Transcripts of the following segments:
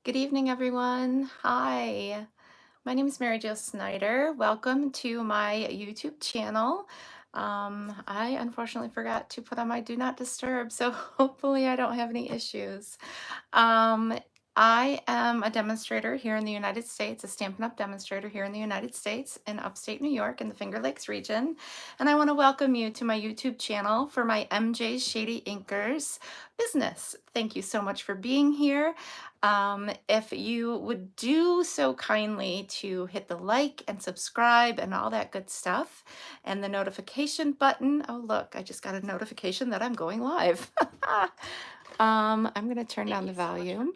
Good evening, everyone. Hi, my name is Mary Jo Snyder. Welcome to my YouTube channel. I unfortunately forgot to put on my Do Not Disturb, so hopefully I don't have any issues. Um, I am a demonstrator here in the United States, a Stampin' Up! Demonstrator here in the United States in upstate New York in the Finger Lakes region. And I want to welcome you to my YouTube channel for my MJ Shady Inkers business. Thank you so much for being here. If you would do so kindly to hit the like and subscribe and all that good stuff and the notification button. Oh, look, I just got a notification that I'm going live. I'm going to turn down the volume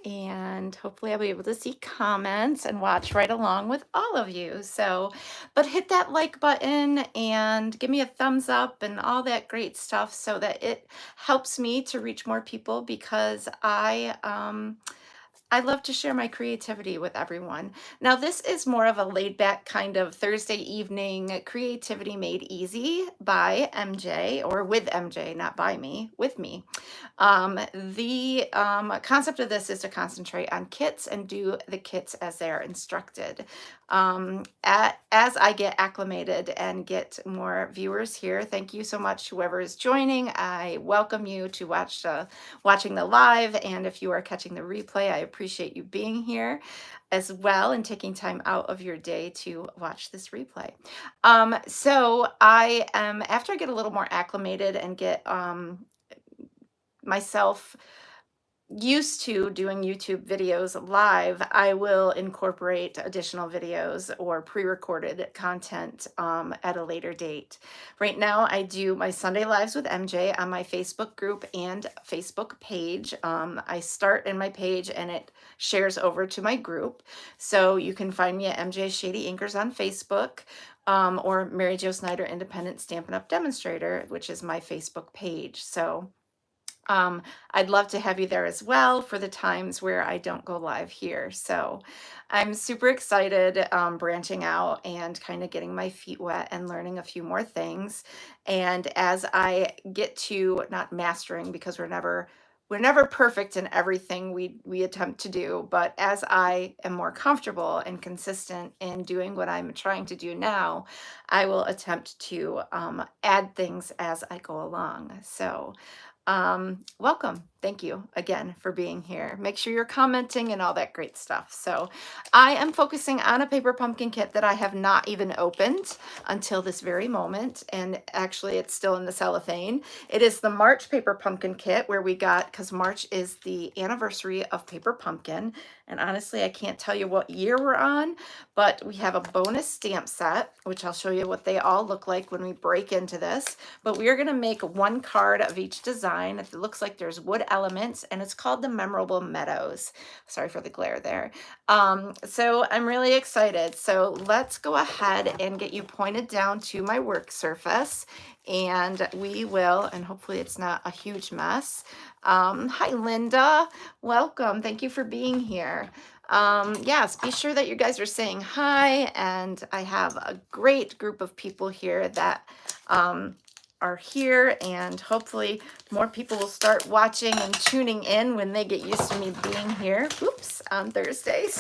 and hopefully I'll be able to see comments and watch right along with all of you. So, but hit that like button and give me a thumbs up and all that great stuff so that it helps me to reach more people because I love to share my creativity with everyone. Now, this is more of a laid back kind of Thursday evening creativity made easy by MJ or with MJ, not by me, with me. The concept of this is to concentrate on kits and do the kits as they're instructed. As I get acclimated and get more viewers here, thank you so much, whoever is joining. I welcome you to watching the live, and if you are catching the replay, I appreciate you being here as well and taking time out of your day to watch this replay. So I am, after I get a little more acclimated and get myself used to doing YouTube videos live, I will incorporate additional videos or pre-recorded content at a later date. Right now, I do my Sunday Lives with MJ on my Facebook group and Facebook page. I start in my page and it shares over to my group. So you can find me at MJ Shady Inkers on Facebook or Mary Jo Snyder Independent Stampin' Up! Demonstrator, which is my Facebook page. So I'd love to have you there as well for the times where I don't go live here. So I'm super excited branching out and kind of getting my feet wet and learning a few more things. And as I get to not mastering, because we're never perfect in everything we attempt to do, but as I am more comfortable and consistent in doing what I'm trying to do now, I will attempt to add things as I go along. So welcome. Thank you again for being here. Make sure you're commenting and all that great stuff. So I am focusing on a paper pumpkin kit that I have not even opened until this very moment. And actually it's still in the cellophane. It is the March paper pumpkin kit where we got, because March is the anniversary of paper pumpkin. And honestly, I can't tell you what year we're on, but we have a bonus stamp set, which I'll show you what they all look like when we break into this. But we are going to make one card of each design. It looks like there's wood elements, and it's called the Memorable Meadows. Sorry for the glare there. So I'm really excited. So let's go ahead and get you pointed down to my work surface, and we will, and hopefully it's not a huge mess. Hi, Linda. Welcome. Thank you for being here. Yes, be sure that you guys are saying hi, and I have a great group of people here that are here, and hopefully more people will start watching and tuning in when they get used to me being here. Oops, on Thursdays.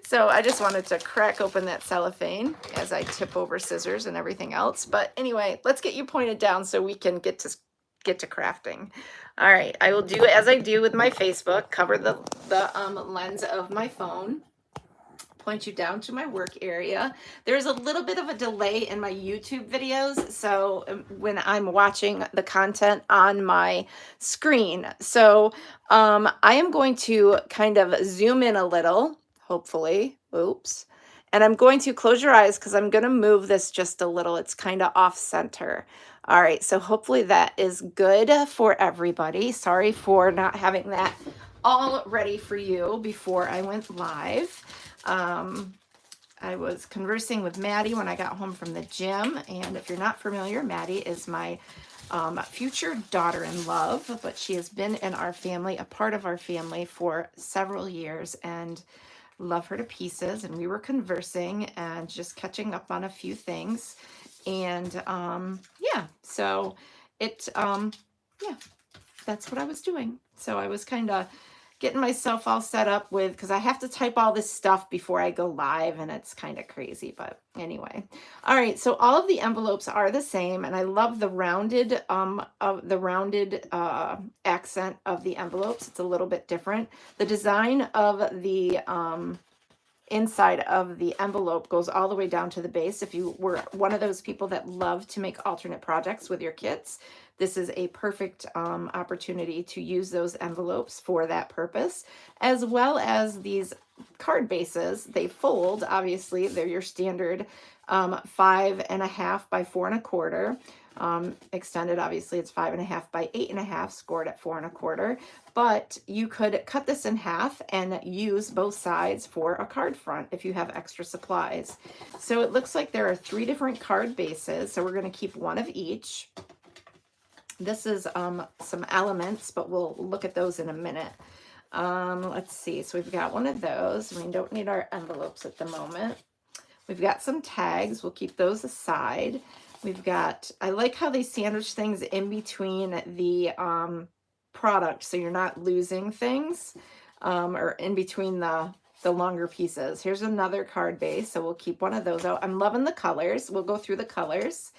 So I just wanted to crack open that cellophane as I tip over scissors and everything else. But anyway, let's get you pointed down so we can get to crafting. All right, I will do as I do with my Facebook, cover the lens of my phone, point you down to my work area. There's a little bit of a delay in my YouTube videos, so when I'm watching the content on my screen. So I am going to kind of zoom in a little, hopefully. Oops. And I'm going to close your eyes because I'm going to move this just a little. It's kind of off center. All right, so hopefully that is good for everybody. Sorry for not having that all ready for you before I went live. I was conversing with Maddie when I got home from the gym, and if you're not familiar, Maddie is my future daughter-in-law, but she has been in our family, a part of our family for several years, and love her to pieces. And we were conversing and just catching up on a few things. And yeah, so it yeah, that's what I was doing. So I was kind of getting myself all set up with, because I have to type all this stuff before I go live, and it's kind of crazy, but anyway. All right, so all of the envelopes are the same, and I love the rounded accent of the envelopes. It's a little bit different. The design of the inside of the envelope goes all the way down to the base. If you were one of those people that love to make alternate projects with your kits, this is a perfect opportunity to use those envelopes for that purpose, as well as these card bases. They fold, obviously, they're your standard 5.5 by 4.25. Extended, obviously, it's 5.5 by 8.5, scored at 4.25. But you could cut this in half and use both sides for a card front if you have extra supplies. So it looks like there are 3 different card bases. So we're going to keep one of each. This is some elements, but we'll look at those in a minute. Let's see. So we've got one of those. We don't need our envelopes at the moment. We've got some tags. We'll keep those aside. We've got, I like how they sandwich things in between the product, so you're not losing things, or in between the longer pieces. Here's another card base, so we'll keep one of those out. I'm loving the colors. We'll go through the colors,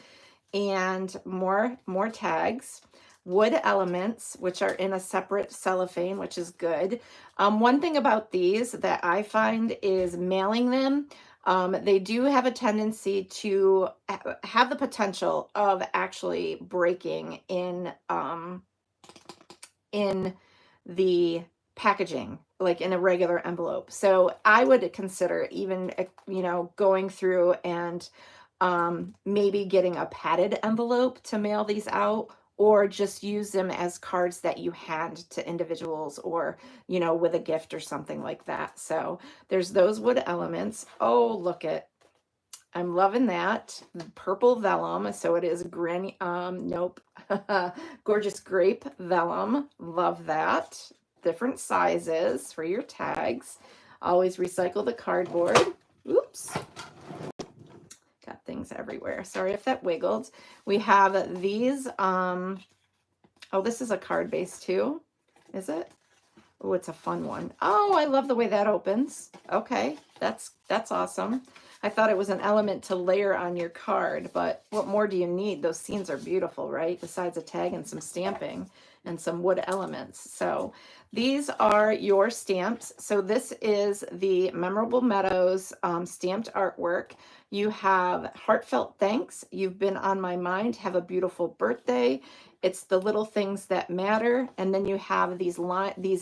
and more tags. Wood elements, which are in a separate cellophane, which is good. One thing about these that I find is mailing them, they do have a tendency to have the potential of actually breaking in the packaging, like in a regular envelope. So I would consider even, going through and maybe getting a padded envelope to mail these out, or just use them as cards that you hand to individuals, or, with a gift or something like that. So there's those wood elements. Oh, look at, I'm loving that. Purple vellum. So it is granny, nope. Gorgeous grape vellum. Love that. Different sizes for your tags. Always recycle the cardboard. Oops. Got things everywhere. Sorry if that wiggled. We have these. Oh, this is a card base too. Is it? Oh, it's a fun one. Oh, I love the way that opens. Okay, that's awesome. I thought it was an element to layer on your card, but what more do you need? Those scenes are beautiful, right? Besides a tag and some stamping and some wood elements. So these are your stamps. So this is the Memorable Meadows stamped artwork. You have heartfelt thanks. You've been on my mind. Have a beautiful birthday. It's the little things that matter. And then you have these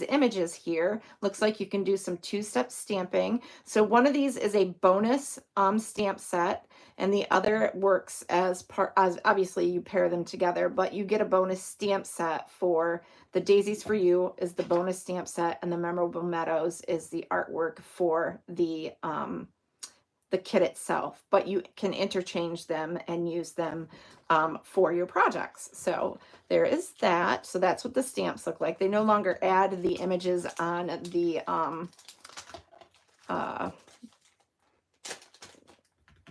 images here. Looks like you can do some 2-step stamping. So one of these is a bonus stamp set, and the other works as obviously you pair them together, but you get a bonus stamp set for the Daisies for You is the bonus stamp set, and the Memorable Meadows is the artwork for the kit itself, but you can interchange them and use them for your projects. So there is that. So that's what the stamps look like. They no longer add the images on the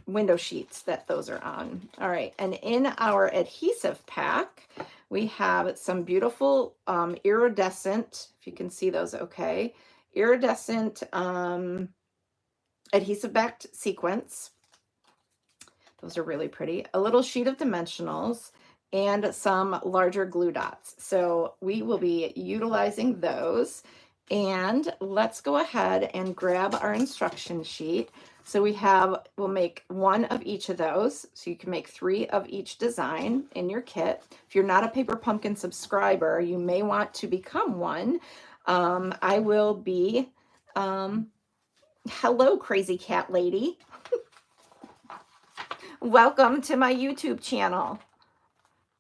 window sheets that those are on. All right, and in our adhesive pack, we have some beautiful iridescent, if you can see those okay, iridescent adhesive backed sequins. Those are really pretty. A little sheet of dimensionals and some larger glue dots. So we will be utilizing those. And let's go ahead and grab our instruction sheet. So we'll make one of each of those. So you can make 3 of each design in your kit. If you're not a Paper Pumpkin subscriber, you may want to become one. I will be, hello, crazy cat lady. Welcome to my YouTube channel.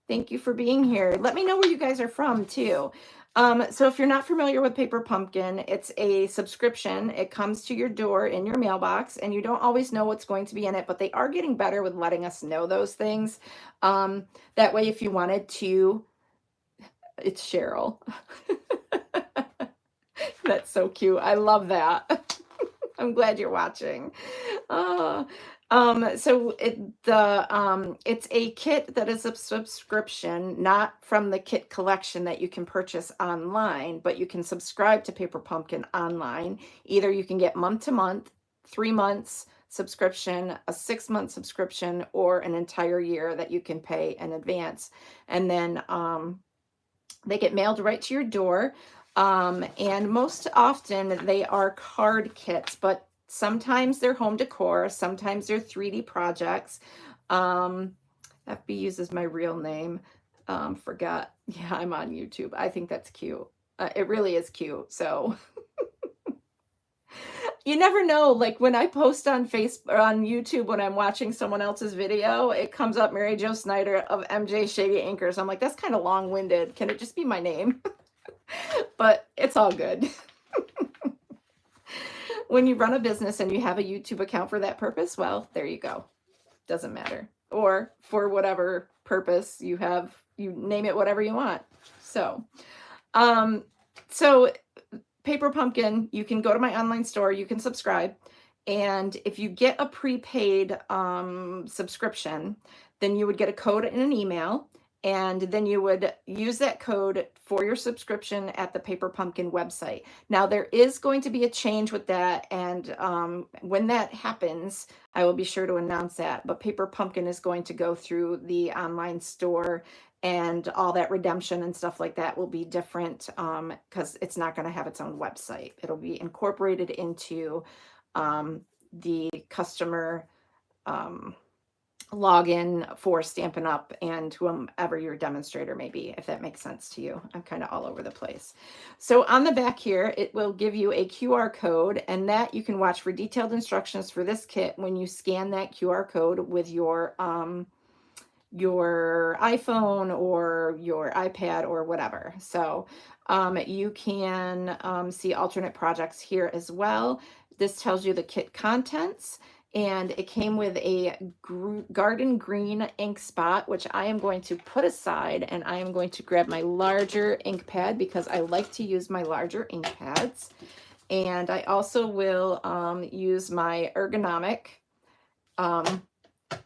Thank you for being here. Let me know where you guys are from too. So if you're not familiar with Paper Pumpkin, it's a subscription. It comes to your door in your mailbox, and you don't always know what's going to be in it, but they are getting better with letting us know those things. That way, if you wanted to, it's Cheryl. That's so cute. I love that. I'm glad you're watching. It's a kit that is a subscription, not from the kit collection that you can purchase online, but you can subscribe to Paper Pumpkin online. Either you can get month to month, 3 months subscription, a 6 month subscription, or an entire year that you can pay in advance. And then they get mailed right to your door. And most often they are card kits, but sometimes they're home decor, sometimes they're 3D projects. FB uses my real name. Forgot. Yeah, I'm on YouTube. I think that's cute. It really is cute. So you never know. Like when I post on Facebook or on YouTube when I'm watching someone else's video, it comes up Mary Jo Snyder of MJ Shady Anchors. I'm like, that's kind of long-winded. Can it just be my name? But it's all good. When you run a business and you have a YouTube account for that purpose, well, there you go. Doesn't matter. Or for whatever purpose you have, you name it whatever you want. So, so Paper Pumpkin, you can go to my online store, you can subscribe, and if you get a prepaid subscription, then you would get a code in an email, and then you would use that code for your subscription at the Paper Pumpkin website. Now, there is going to be a change with that, and when that happens, I will be sure to announce that, but Paper Pumpkin is going to go through the online store, and all that redemption and stuff like that will be different because it's not going to have its own website. It'll be incorporated into the customer login for Stampin' Up and whomever your demonstrator may be, if that makes sense to you. I'm kind of all over the place. So on the back here, it will give you a QR code, and that you can watch for detailed instructions for this kit when you scan that QR code with your iPhone or your iPad or whatever. So you can see alternate projects here as well. This tells you the kit contents, and it came with a garden green ink spot, which I am going to put aside, and I am going to grab my larger ink pad because I like to use my larger ink pads. And I also will use my ergonomic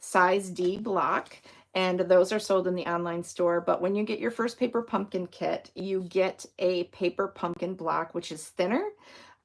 size D block, and those are sold in the online store. But when you get your first Paper Pumpkin kit, you get a Paper Pumpkin block, which is thinner,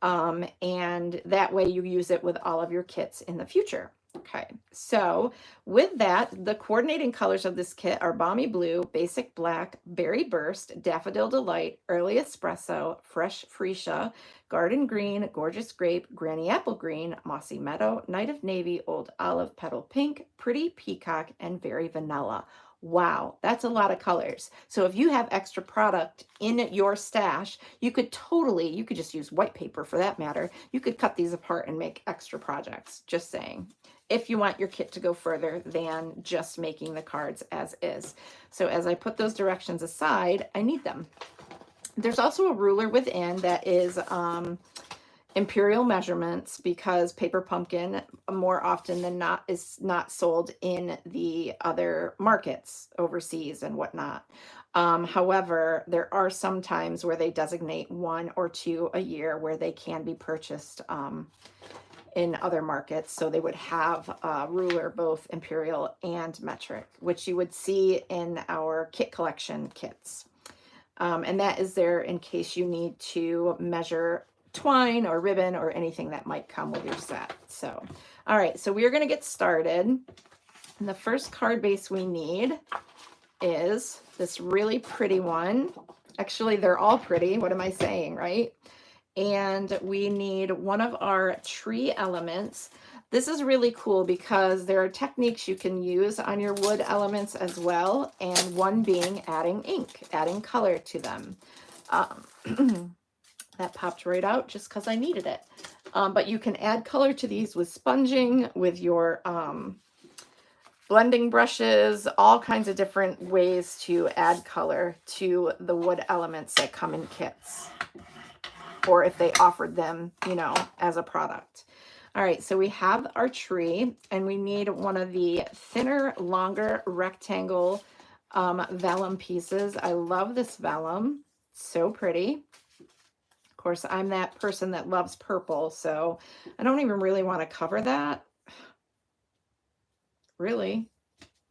and that way you use it with all of your kits in the future. Okay, so with that, the coordinating colors of this kit are Balmy Blue, Basic Black, Berry Burst, Daffodil Delight, Early Espresso, Fresh Freesia, Garden Green, Gorgeous Grape, Granny Apple Green, Mossy Meadow, Night of Navy, Old Olive, Petal Pink, Pretty Peacock, and Very Vanilla. Wow, that's a lot of colors. So if you have extra product in your stash, you could just use white paper for that matter. You could cut these apart and make extra projects, just saying, if you want your kit to go further than just making the cards as is. So as I put those directions aside, I need them. There's also a ruler within that is imperial measurements, because Paper Pumpkin more often than not is not sold in the other markets overseas and whatnot. However, there are some times where they designate 1 or 2 a year where they can be purchased in other markets. So they would have a ruler, both imperial and metric, which you would see in our kit collection kits. And that is there in case you need to measure twine or ribbon or anything that might come with your set. So, all right, so we are going to get started. And the first card base we need is this really pretty one. Actually, they're all pretty. What am I saying, right? And we need one of our tree elements. This is really cool because there are techniques you can use on your wood elements as well, and one being adding ink, adding color to them. That popped right out just because I needed it. But you can add color to these with sponging, with your blending brushes, all kinds of different ways to add color to the wood elements that come in kits, or if they offered them, you know, as a product. All right, so we have our tree, and we need one of the thinner, longer rectangle vellum pieces. I love this vellum, so pretty. Of course, I'm that person that loves purple, so I don't even really want to cover that. really.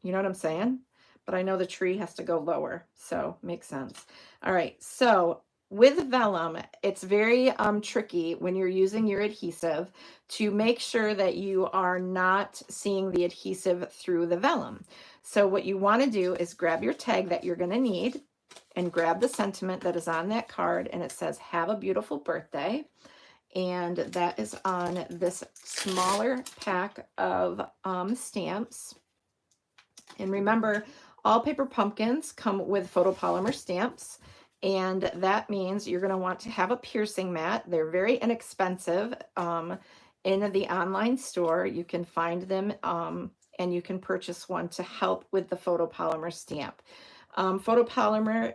You know what I'm saying? But I know the tree has to go lower, so makes sense. All right, so with vellum, it's very tricky when you're using your adhesive to make sure that you are not seeing the adhesive through the vellum. So what you want to do is grab your tag that you're going to need and grab the sentiment that is on that card, and it says, "Have a beautiful birthday." And that is on this smaller pack of stamps. And remember, all paper pumpkins come with photopolymer stamps, and that means you're going to want to have a piercing mat. They're very inexpensive. In the online store, you can find them, and you can purchase one to help with the photopolymer stamp. Photopolymer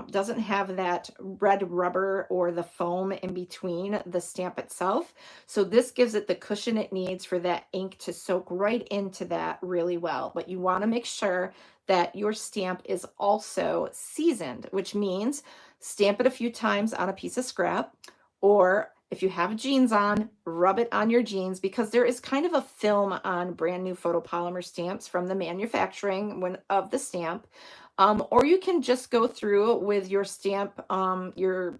doesn't have that red rubber or the foam in between the stamp itself. So this gives it the cushion it needs for that ink to soak right into that really well. But you want to make sure that your stamp is also seasoned, which means stamp it a few times on a piece of scrap, or if you have jeans on, rub it on your jeans, because there is kind of a film on brand new photopolymer stamps from the manufacturing of the stamp. Or you can just go through with your stamp, either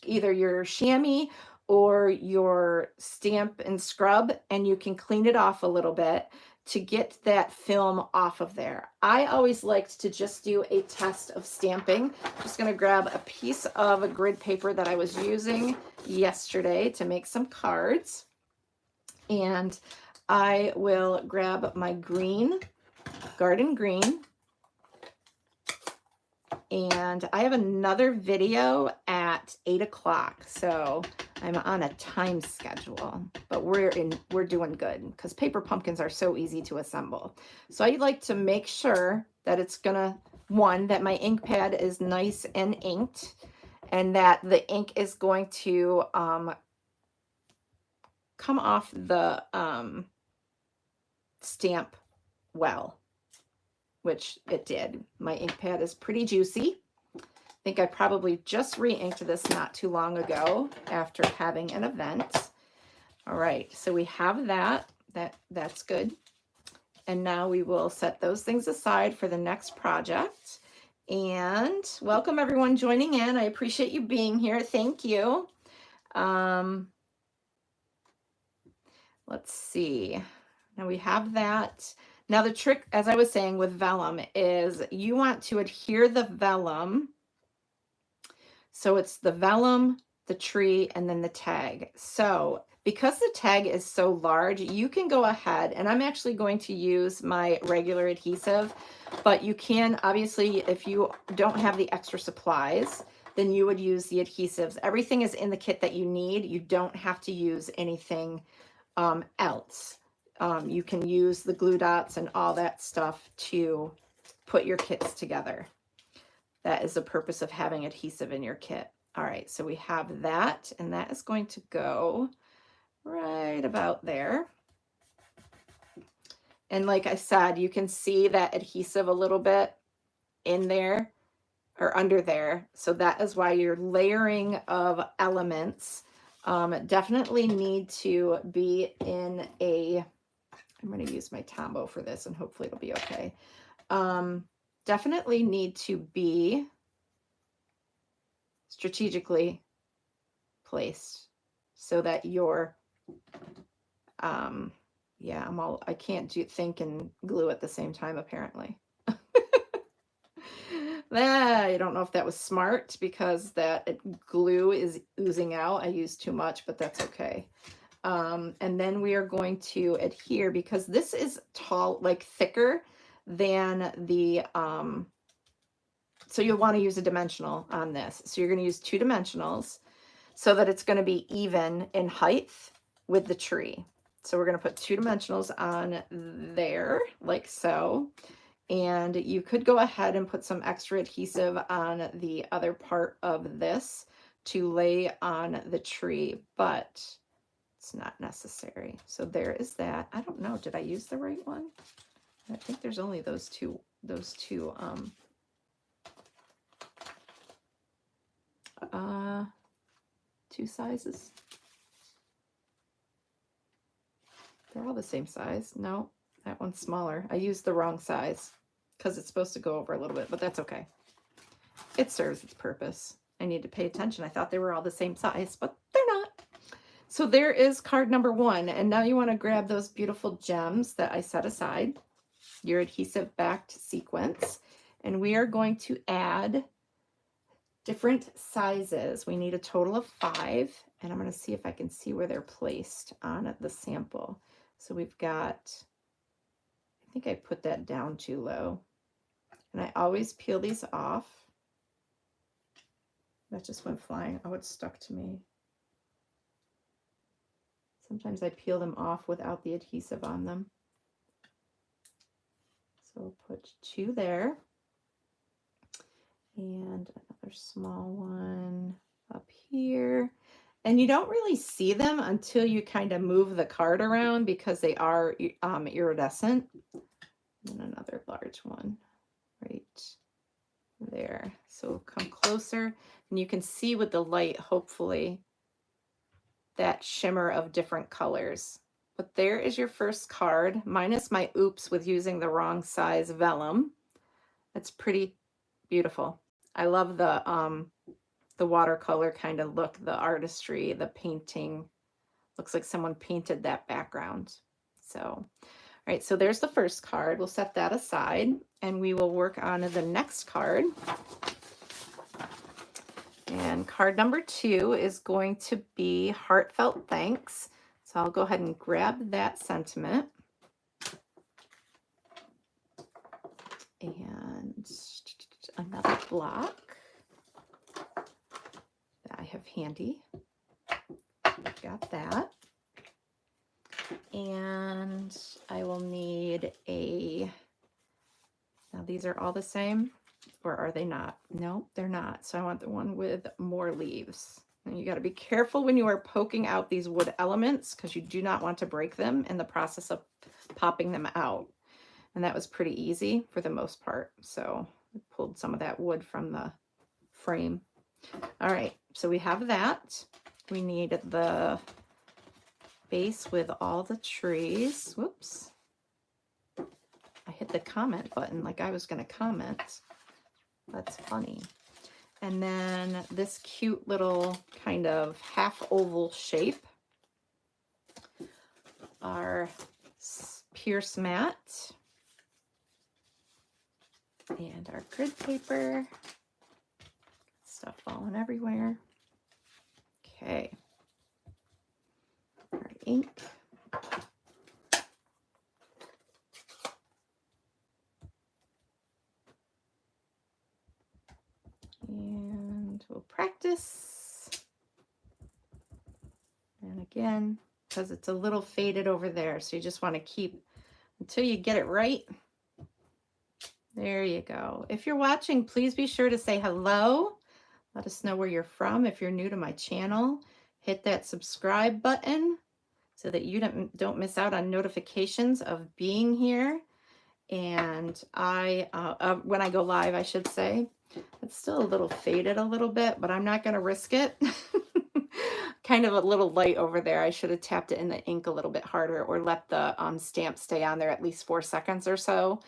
your chamois or your stamp and scrub, and you can clean it off a little bit to get that film off of there. I always liked to just do a test of stamping. Just going to grab a piece of a grid paper that I was using yesterday to make some cards, and I will grab my green, garden green, and I have another video at 8 o'clock, so I'm on a time schedule, but we're doing good because paper pumpkins are so easy to assemble. So I'd like to make sure that it's gonna, that my ink pad is nice and inked, and that the ink is going to come off the stamp well, which it did. My ink pad is pretty juicy. I think I probably just re-inked this not too long ago after having an event. All right, so we have that's good. And now we will set those things aside for the next project. And welcome everyone joining in. I appreciate you being here. Thank you. Let's see. Now we have that. Now the trick, as I was saying with vellum, is you want to adhere the vellum. So it's the vellum, the tree, and then the tag. So because the tag is so large, you can go ahead, and I'm actually going to use my regular adhesive, but you can, obviously, if you don't have the extra supplies, then you would use the adhesives. Everything is in the kit that you need. You don't have to use anything else. You can use the glue dots and all that stuff to put your kits together. That is the purpose of having adhesive in your kit. All right, so we have that, and that is going to go right about there. And like I said, you can see that adhesive a little bit in there or under there. So that is why your layering of elements definitely need to be in a, I'm going to use my Tombow for this and hopefully it'll be okay. Definitely need to be strategically placed so that your, yeah, I can't think and glue at the same time, apparently. I don't know if that was smart because that glue is oozing out. I used too much, but that's okay. And then we are going to adhere because this is tall, like thicker than the, so you'll want to use a dimensional on this. So you're going to use 2 dimensionals so that it's going to be even in height with the tree. So we're going to put 2 dimensionals on there like so. And you could go ahead and put some extra adhesive on the other part of this to lay on the tree, but it's not necessary. So there is that. I don't know, did I use the right one? I think there's only those two 2 sizes. They're all the same size. No, that one's smaller. I used the wrong size because it's supposed to go over a little bit, but that's okay. It serves its purpose. I need to pay attention. I thought they were all the same size, but they're not. So there is card number 1. And now you want to grab those beautiful gems that I set aside, your adhesive backed sequence, and we are going to add different sizes. We need a total of 5, and I'm going to see if I can see where they're placed on the sample. So we've got, I think I put that down too low, and I always peel these off. That just went flying. Oh, it's stuck to me. Sometimes I peel them off without the adhesive on them. So we'll put 2 there. And another small one up here. And you don't really see them until you kind of move the card around because they are iridescent. And another large one right there. So come closer and you can see with the light, hopefully, that shimmer of different colors. But there is your first card, minus my oops with using the wrong size vellum. That's pretty beautiful. I love the watercolor kind of look, the artistry, the painting. Looks like someone painted that background. So, all right, so there's the first card. We'll set that aside and we will work on the next card. And card number 2 is going to be Heartfelt Thanks. So I'll go ahead and grab that sentiment. And another block that I have handy. Got that. And I will need now these are all the same, or are they not? No, they're not. So I want the one with more leaves. And you got to be careful when you are poking out these wood elements because you do not want to break them in the process of popping them out. And that was pretty easy for the most part. So I pulled some of that wood from the frame. All right, so we have that. We need the base with all the trees. Whoops. I hit the comment button like I was going to comment. That's funny. And then this cute little kind of half oval shape. Our Pierce mat. And our grid paper. Stuff falling everywhere. Okay. Our ink. And we'll practice. And again, because it's a little faded over there, so you just want to keep until you get it right. There you go. If you're watching, please be sure to say hello. Let us know where you're from. If you're new to my channel, hit that subscribe button so that you don't miss out on notifications of being here. And when I go live, I should say. It's still a little faded a little bit, but I'm not going to risk it. Kind of a little light over there. I should have tapped it in the ink a little bit harder or let the stamp stay on there at least 4 seconds or so.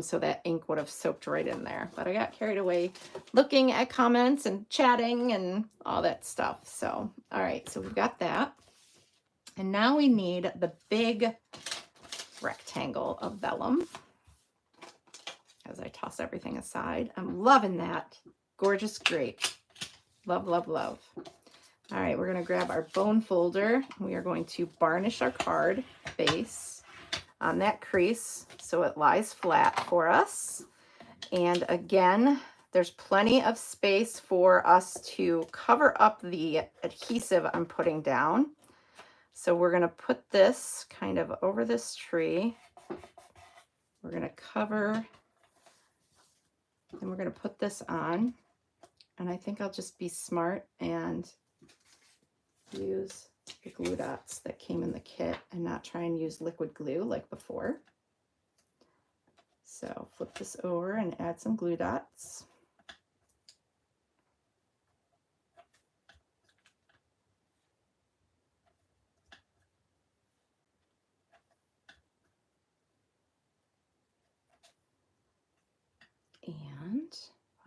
So that ink would have soaked right in there. But I got carried away looking at comments and chatting and all that stuff. So, all right, so we've got that. And now we need the big rectangle of vellum. As I toss everything aside. I'm loving that. Gorgeous grape. Love, love, love. All right, we're going to grab our bone folder. We are going to varnish our card base on that crease so it lies flat for us. And again, there's plenty of space for us to cover up the adhesive I'm putting down. So we're going to put this kind of over this tree. We're going to cover, and we're going to put this on. And I think I'll just be smart and use the glue dots that came in the kit and not try and use liquid glue like before. So flip this over and add some glue dots.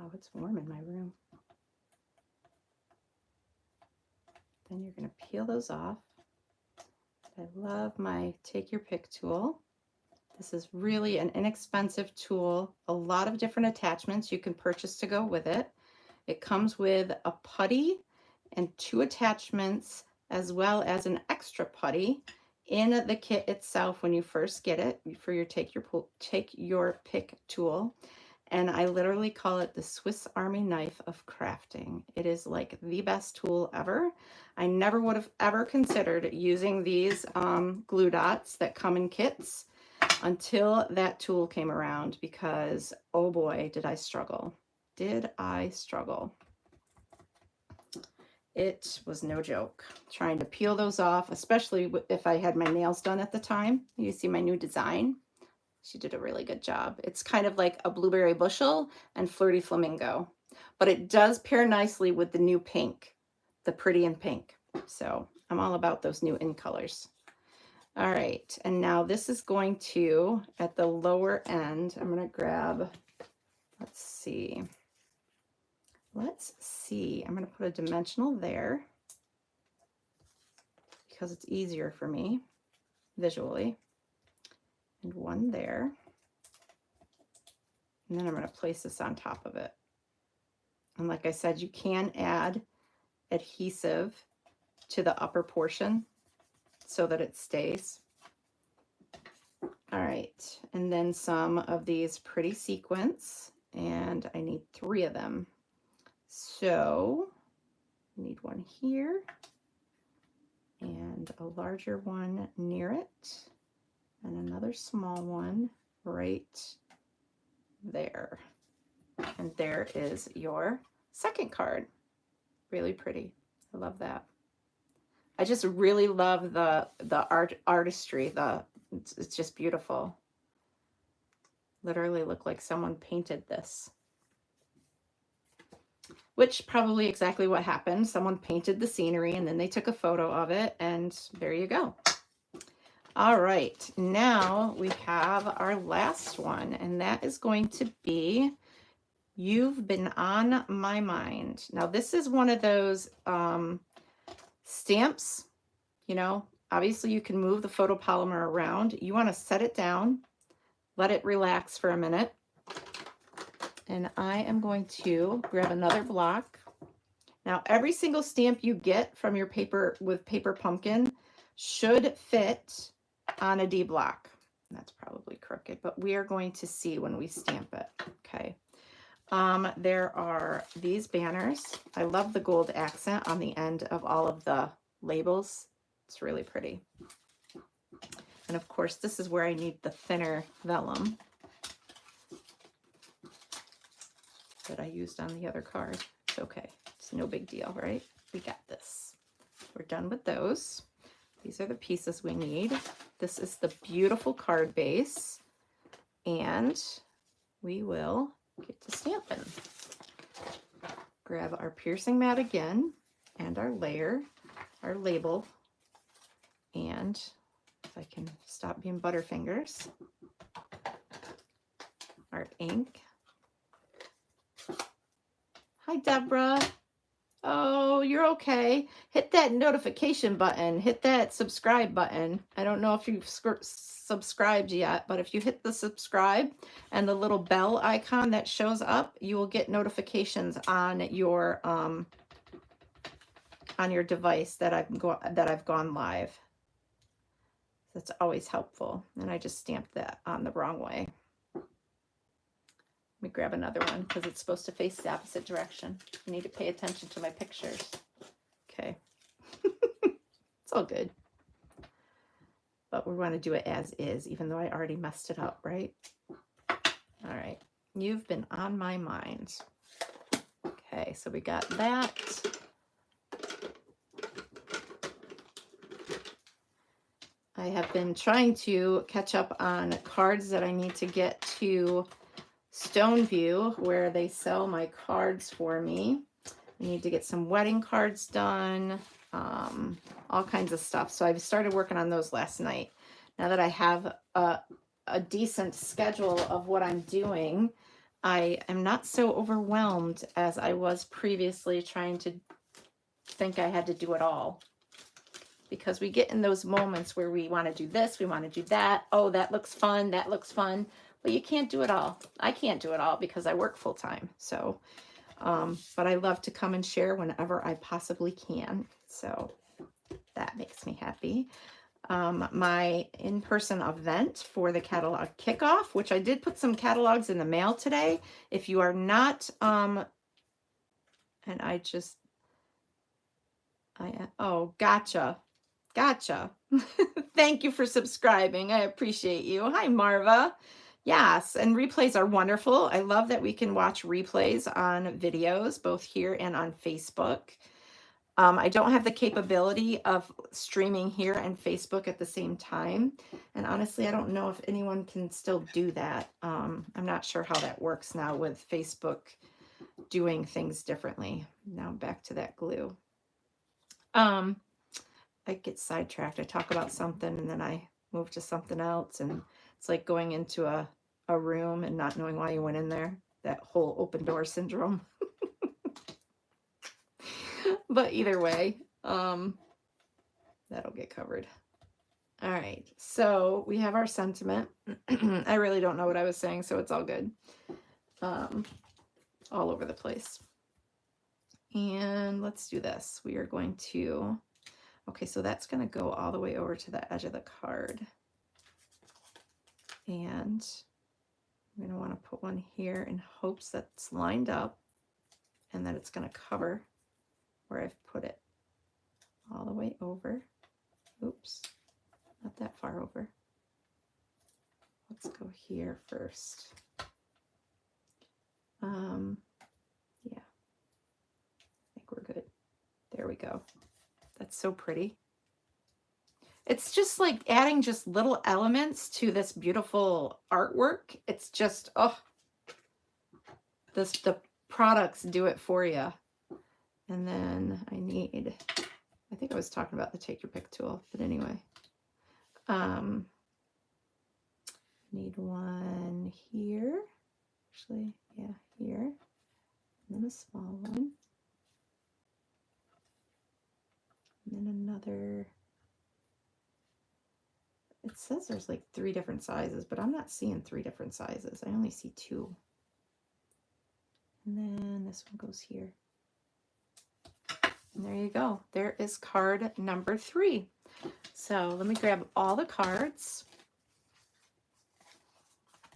Wow, it's warm in my room. Then you're going to peel those off. I love my Take Your Pick tool. This is really an inexpensive tool. A lot of different attachments you can purchase to go with it. It comes with a putty and 2 attachments, as well as an extra putty in the kit itself when you first get it for your Take Your Pick tool. And I literally call it the Swiss Army knife of crafting. It is like the best tool ever. I never would have ever considered using these glue dots that come in kits until that tool came around, because oh boy, did I struggle. Did I struggle. It was no joke trying to peel those off, especially if I had my nails done at the time. You see my new design? She did a really good job. It's kind of like a blueberry bushel and flirty flamingo, but it does pair nicely with the new pink, the pretty in pink. So I'm all about those new in colors. All right, and now this is going to, at the lower end, I'm going to grab, let's see, I'm going to put a dimensional there because it's easier for me visually, and one there. And then I'm going to place this on top of it. And like I said, you can add adhesive to the upper portion so that it stays. All right, and then some of these pretty sequins, and I need 3 of them. So I need one here and a larger one near it and another small one right there. And there is your second card. Really pretty. I love that. I just really love the artistry. It's just beautiful. Literally look like someone painted this. Which probably exactly what happened. Someone painted the scenery and then they took a photo of it, and there you go. All right, now we have our last one, and that is going to be You've Been on My Mind. Now this is one of those stamps, you know, obviously you can move the photopolymer around. You want to set it down, let it relax for a minute. And I am going to grab another block. Now every single stamp you get from your paper with Paper Pumpkin should fit on a D block. That's probably crooked, but we are going to see when we stamp it. Okay. There are these banners. I love the gold accent on the end of all of the labels. It's really pretty. And of course, this is where I need the thinner vellum that I used on the other card. It's okay. It's no big deal, right? We got this. We're done with those. These are the pieces we need. This is the beautiful card base. And we will get to stamping. Grab our piercing mat again and our layer, our label, and if I can stop being butterfingers, our ink. Hi, Deborah. Oh, you're okay. Hit that notification button. Hit that subscribe button. I don't know if you've subscribed yet, but if you hit the subscribe and the little bell icon that shows up, you will get notifications on your device that I've gone live. That's always helpful. And I just stamped that on the wrong way. Let me grab another one because it's supposed to face the opposite direction. I need to pay attention to my pictures. Okay. It's all good. But we want to do it as is, even though I already messed it up, right? All right. You've Been on My Mind. Okay, so we got that. I have been trying to catch up on cards that I need to get to Stoneview, where they sell my cards for me. I need to get some wedding cards done, all kinds of stuff. So I started working on those last night. Now that I have a decent schedule of what I'm doing, I am not so overwhelmed as I was previously trying to think I had to do it all. Because we get in those moments where we want to do this, we want to do that. Oh, that looks fun, that looks fun. But you can't do it all. I can't do it all because I work full time. So, but I love to come and share whenever I possibly can. So that makes me happy. My in-person event for the catalog kickoff, which I did put some catalogs in the mail today. If you are not, and oh, gotcha. Thank you for subscribing. I appreciate you. Hi, Marva. Yes, and replays are wonderful. I love that we can watch replays on videos, both here and on Facebook. I don't have the capability of streaming here and Facebook at the same time. And honestly, I don't know if anyone can still do that. I'm not sure how that works now with Facebook doing things differently. Now back to that glue. I get sidetracked. I talk about something and then I move to something else. And it's like going into a room and not knowing why you went in there. That whole open door syndrome. But either way, that'll get covered. All right. So we have our sentiment. I really don't know what I was saying, so it's all good. All over the place. And let's do this. We are going to... Okay, so that's going to go all the way over to the edge of the card. And I'm going to want to put one here in hopes that it's lined up and that it's going to cover where I've put it all the way over. Oops, not that far over. Let's go here first. Yeah, I think we're good. There we go. That's so pretty. It's just like adding just little elements to this beautiful artwork. It's just, oh, the products do it for you. And then I think I was talking about the take your pick tool, but anyway. Need one here. Actually, yeah, here. And then a small one. And then another. It says there's like 3 different sizes, but I'm not seeing 3 different sizes. I only see 2. And then this one goes here. And there you go. There is card number 3. So let me grab all the cards.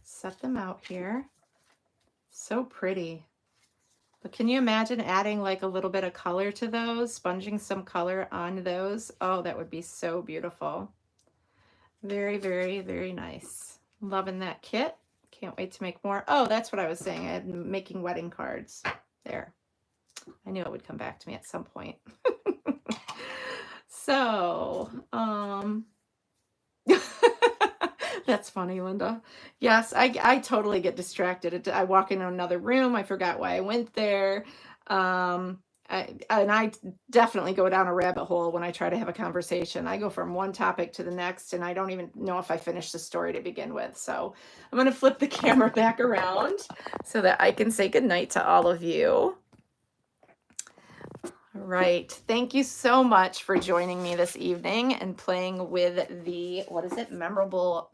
Set them out here. So pretty. But can you imagine adding like a little bit of color to those, sponging some color on those? Oh, that would be so beautiful. Very, very, very nice. Loving that kit. Can't wait to make more. Oh, that's what I was saying. I'm making wedding cards. There. I knew it would come back to me at some point. So, that's funny, Linda. Yes, I totally get distracted. I walk into another room. I forgot why I went there. I definitely go down a rabbit hole when I try to have a conversation. I go from one topic to the next, and I don't even know if I finished the story to begin with. So I'm going to flip the camera back around so that I can say goodnight to all of you. All right. Thank you so much for joining me this evening and playing with the, what is it? Memorable.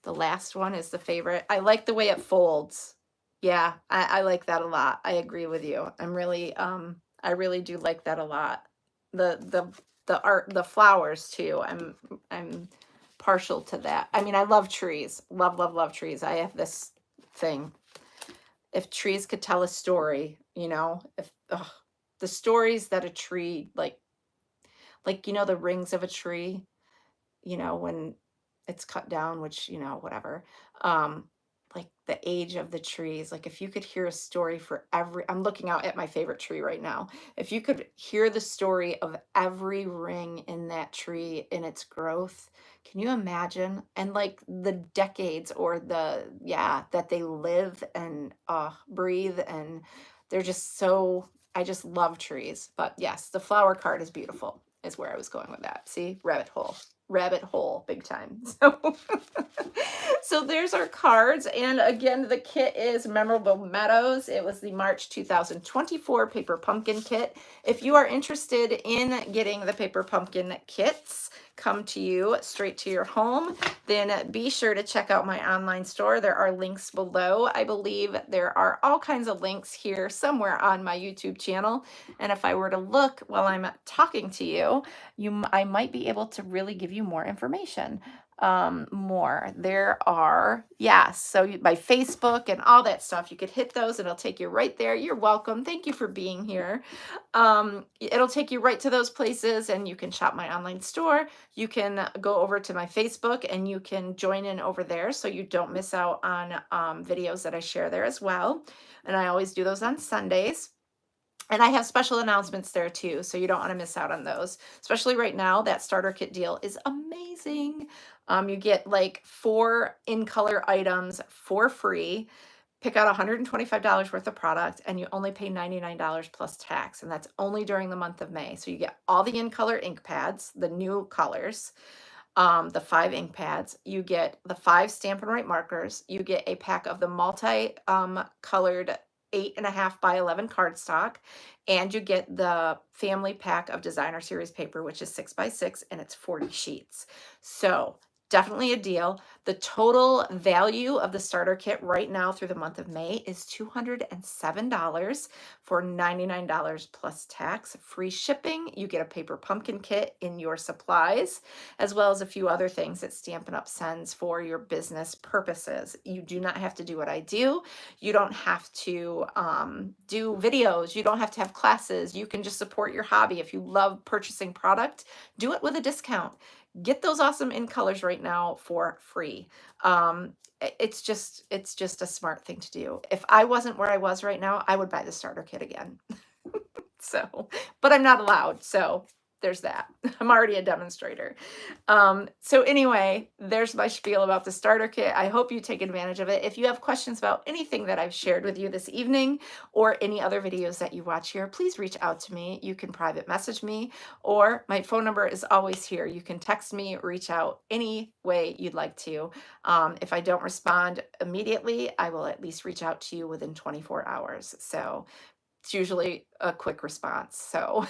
The last one is the favorite. I like the way it folds. Yeah, I like that a lot. I agree with you. I really do like that a lot. The art, the flowers too. I'm partial to that. I mean, I love trees. Love trees. I have this thing. If trees could tell a story, you know, if the stories that a tree, like, you know, the rings of a tree, you know, when it's cut down, which, you know, whatever, like the age of the trees, like if you could hear a story for every, I'm looking out at my favorite tree right now. If you could hear the story of every ring in that tree in its growth, can you imagine? And like the decades or that they live and breathe, and they're just so, I just love trees. But yes, the flower card is beautiful, is where I was going with that. See, rabbit hole. rabbit hole big time. So, so there's our cards. And again, the kit is Memorable Meadows. It was the March 2024 Paper Pumpkin Kit. If you are interested in getting the Paper Pumpkin kits come to you straight to your home, then be sure to check out my online store. There are links below. I believe there are all kinds of links here somewhere on my YouTube channel. And if I were to look while I'm talking to you, I might be able to really give you more information. More. There are, yes, so by Facebook and all that stuff, you could hit those and it'll take you right there. You're welcome. Thank you for being here. It'll take you right to those places and you can shop my online store. You can go over to my Facebook and you can join in over there so you don't miss out on videos that I share there as well. And I always do those on Sundays. And I have special announcements there too, so you don't want to miss out on those. Especially right now, that starter kit deal is amazing. You get like 4 in color items for free. Pick out $125 worth of product and you only pay $99 plus tax. And that's only during the month of May. So you get all the in color ink pads, the new colors, the 5 ink pads. You get the 5 Stampin' Up markers. You get a pack of the multi colored 8.5 by 11 cardstock, and you get the family pack of designer series paper, which is 6 by 6, and it's 40 sheets. So definitely a deal. The total value of the starter kit right now through the month of May is $207 for $99 plus tax. Free shipping. You get a paper pumpkin kit in your supplies, as well as a few other things that Stampin' Up sends for your business purposes. You do not have to do what I do. You don't have to do videos. You don't have to have classes. You can just support your hobby. If you love purchasing product, do it with a discount. Get those awesome in colors right now for free. It's just a smart thing to do. If I wasn't where I was right now, I would buy the starter kit again. So, but I'm not allowed. So there's that. I'm already a demonstrator. So anyway, there's my spiel about the starter kit. I hope you take advantage of it. If you have questions about anything that I've shared with you this evening or any other videos that you watch here, please reach out to me. You can private message me or my phone number is always here. You can text me, reach out any way you'd like to. If I don't respond immediately, I will at least reach out to you within 24 hours. So it's usually a quick response. So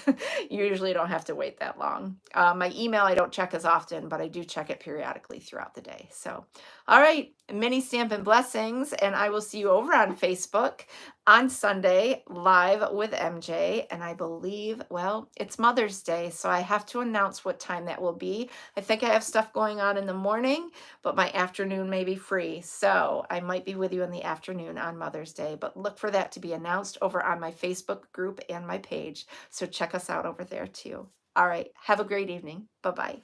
you usually don't have to wait that long. My email, I don't check as often, but I do check it periodically throughout the day. So, all right, many Stampin' blessings. And I will see you over on Facebook on Sunday, live with MJ. And I believe, well, it's Mother's Day, so I have to announce what time that will be. I think I have stuff going on in the morning, but my afternoon may be free. So I might be with you in the afternoon on Mother's Day, but look for that to be announced over on my Facebook group and my page. So check us out over there too. All right. Have a great evening. Bye-bye.